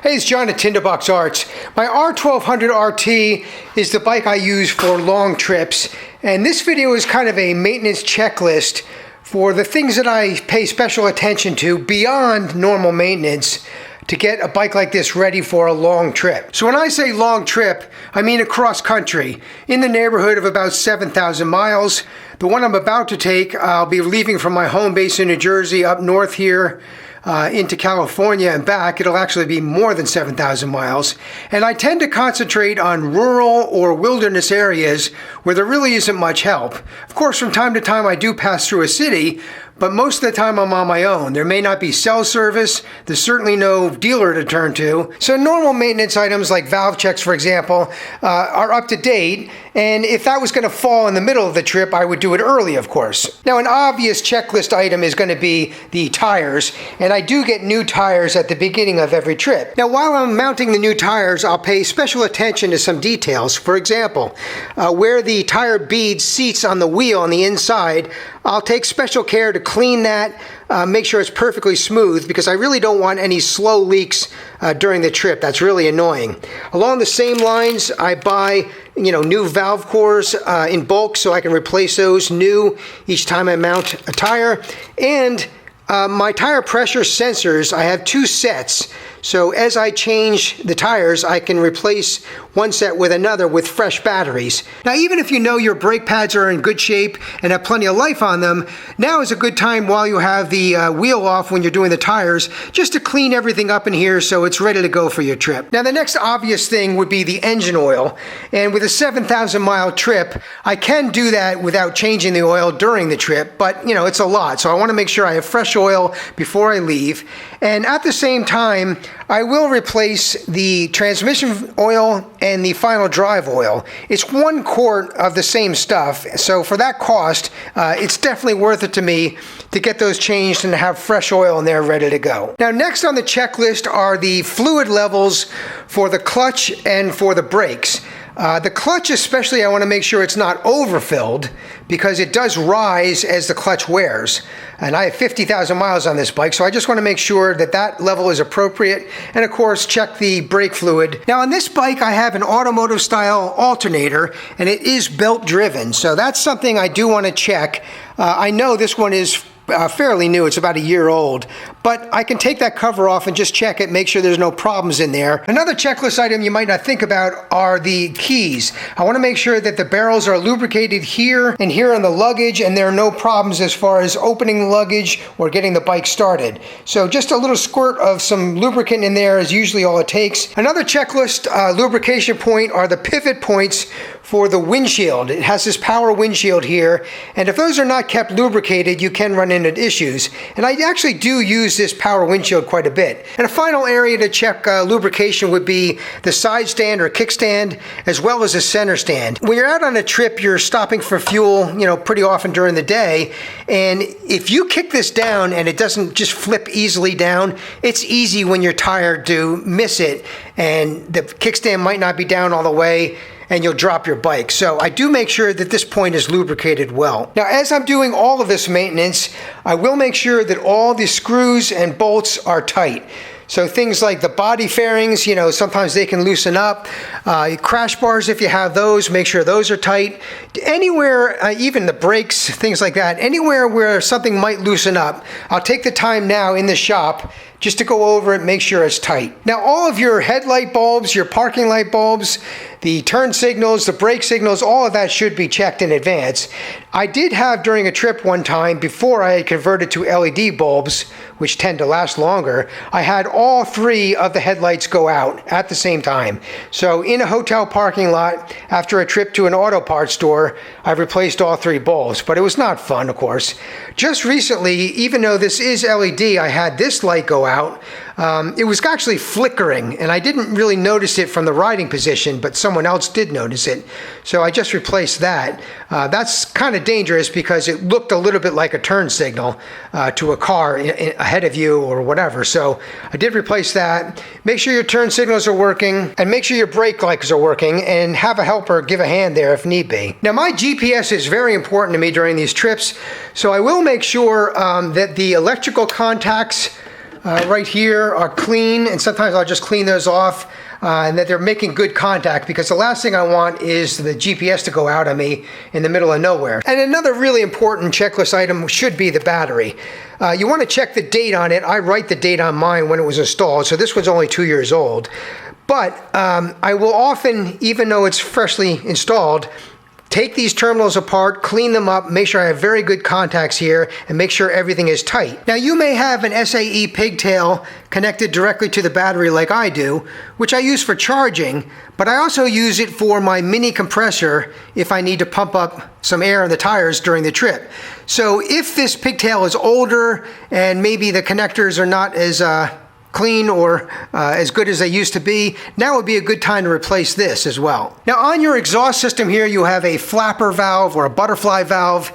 Hey, it's John at Tinderbox Arts. My R1200RT is the bike I use for long trips, and this video is kind of a maintenance checklist for the things that I pay special attention to beyond normal maintenance to get a bike like this ready for a long trip. So when I say long trip, I mean across country, in the neighborhood of about 7,000 miles. The one I'm about to take, I'll be leaving from my home base in New Jersey up north here, into California and back. It'll actually be more than 7,000 miles. And I tend to concentrate on rural or wilderness areas where there really isn't much help. Of course, from time to time I do pass through a city, but most of the time I'm on my own. There may not be cell service. There's certainly no dealer to turn to. So normal maintenance items like valve checks, for example, are up to date. And if that was going to fall in the middle of the trip, I would do it early, of course. Now, an obvious checklist item is going to be the tires. And I do get new tires at the beginning of every trip. Now, while I'm mounting the new tires, I'll pay special attention to some details. For example, where the tire bead seats on the wheel on the inside, I'll take special care to clean that, make sure it's perfectly smooth, because I really don't want any slow leaks during the trip. That's really annoying. Along the same lines, I buy new valve cores in bulk so I can replace those new each time I mount a tire. And my tire pressure sensors, I have two sets. So as I change the tires, I can replace one set with another with fresh batteries. Now, even if you know your brake pads are in good shape and have plenty of life on them, now is a good time while you have the wheel off when you're doing the tires, just to clean everything up in here so it's ready to go for your trip. Now, the next obvious thing would be the engine oil. And with a 7,000 mile trip, I can do that without changing the oil during the trip, but it's a lot. So I want to make sure I have fresh oil before I leave. And at the same time, I will replace the transmission oil and the final drive oil. It's 1 quart of the same stuff, so for that cost, it's definitely worth it to me to get those changed and to have fresh oil in there ready to go. Now, next on the checklist are the fluid levels for the clutch and for the brakes. The clutch especially, I want to make sure it's not overfilled, because it does rise as the clutch wears. And I have 50,000 miles on this bike, so I just want to make sure that that level is appropriate. And of course, check the brake fluid. Now on this bike, I have an automotive style alternator, and it is belt driven. So that's something I do want to check. I know this one is fairly new. It's about a year old, but I can take that cover off and just check it, make sure there's no problems in there. Another checklist item you might not think about are the keys. I want to make sure that the barrels are lubricated here and here on the luggage, and there are no problems as far as opening the luggage or getting the bike started. So just a little squirt of some lubricant in there is usually all it takes. Another checklist lubrication point are the pivot points for the windshield. It has this power windshield here, and if those are not kept lubricated, you can run into issues. And I actually do use this power windshield quite a bit. And a final area to check lubrication would be the side stand or kickstand, as well as the center stand. When you're out on a trip, you're stopping for fuel, pretty often during the day. And if you kick this down and it doesn't just flip easily down, it's easy when you're tired to miss it, and the kickstand might not be down all the way, and you'll drop your bike. So I do make sure that this point is lubricated well. Now, as I'm doing all of this maintenance, I will make sure that all the screws and bolts are tight. So things like the body fairings, sometimes they can loosen up. Crash bars, if you have those, make sure those are tight. Anywhere, even the brakes, things like that, anywhere where something might loosen up, I'll take the time now in the shop just to go over it, make sure it's tight. Now, all of your headlight bulbs, your parking light bulbs, the turn signals, the brake signals, all of that should be checked in advance. I did have during a trip one time, before I had converted to LED bulbs, which tend to last longer, I had all 3 of the headlights go out at the same time. So in a hotel parking lot, after a trip to an auto parts store, I replaced all 3 bulbs, but it was not fun, of course. Just recently, even though this is LED, I had this light go out. It was actually flickering, and I didn't really notice it from the riding position, but someone else did notice it. So I just replaced that. That's kind of dangerous because it looked a little bit like a turn signal to a car ahead of you or whatever. So I did replace that. Make sure your turn signals are working, and make sure your brake lights are working, and have a helper give a hand there if need be. Now, my GPS is very important to me during these trips, so I will make sure that the electrical contacts right here are clean, and sometimes I'll just clean those off, and that they're making good contact, because the last thing I want is the GPS to go out on me in the middle of nowhere. And another really important checklist item should be the battery. You want to check the date on it. I write the date on mine when it was installed, so this one's only 2 years old. But I will often, even though it's freshly installed, take these terminals apart, clean them up, make sure I have very good contacts here, and make sure everything is tight. Now, you may have an SAE pigtail connected directly to the battery like I do, which I use for charging, but I also use it for my mini compressor if I need to pump up some air in the tires during the trip. So if this pigtail is older and maybe the connectors are not as clean or as good as they used to be, now would be a good time to replace this as well. Now, on your exhaust system here, you have a flapper valve or a butterfly valve,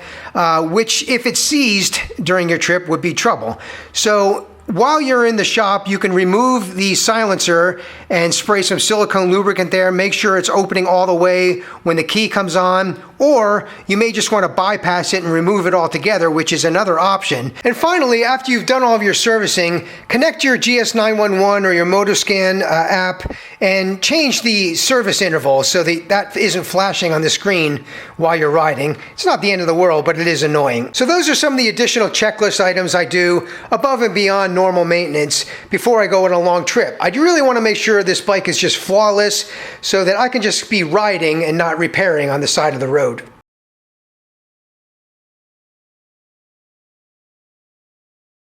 which if it's seized during your trip would be trouble. So while you're in the shop, you can remove the silencer and spray some silicone lubricant there. Make sure it's opening all the way when the key comes on, or you may just want to bypass it and remove it altogether, which is another option. And finally, after you've done all of your servicing, connect your GS911 or your MotorScan app and change the service interval so that isn't flashing on the screen while you're riding. It's not the end of the world, but it is annoying. So those are some of the additional checklist items I do above and beyond normal maintenance before I go on a long trip. I really want to make sure this bike is just flawless so that I can just be riding and not repairing on the side of the road.